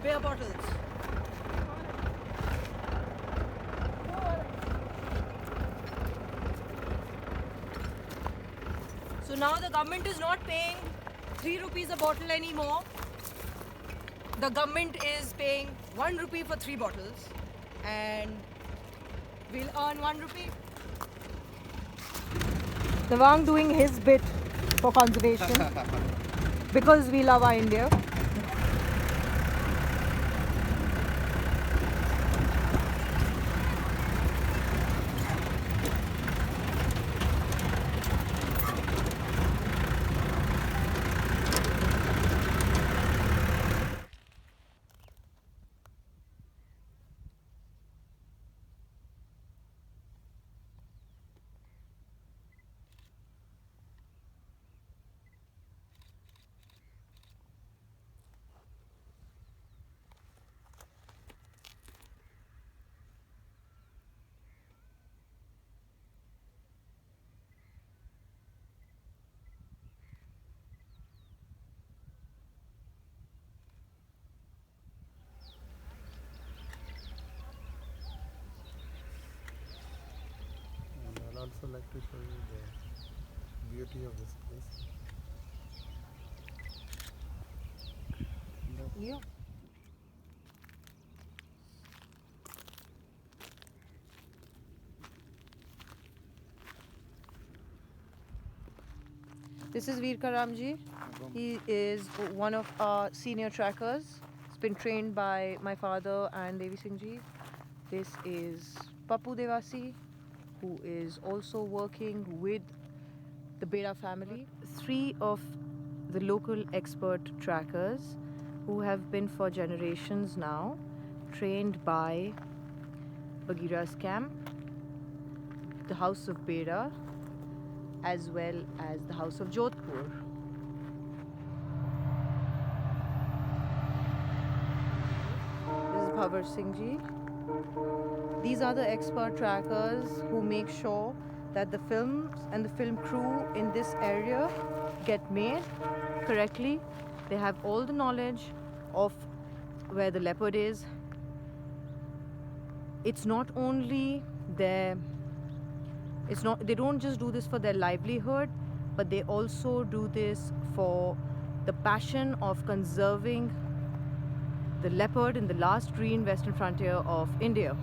beer bottles. So now the government is not paying 3 rupees a bottle anymore. The government is paying 1 rupee for 3 bottles, and we'll earn 1 rupee. Devang doing his bit for conservation because we love our India. I'd also like to show you the beauty of this place. Yeah. This is Veer Karamji. He is one of our senior trackers. He's been trained by my father and Devi Singh Ji. This is Papu Devasi, who is also working with the Beda family. 3 of the local expert trackers who have been for generations now trained by Bagheera's camp, the house of Beda, as well as the house of Jodhpur. This is Bhanwar Singh Ji. These are the expert trackers who make sure that the films and the film crew in this area get made correctly. They have all the knowledge of where the leopard is. It's not only they don't just do this for their livelihood, but they also do this for the passion of conserving the leopard in the last green western frontier of India.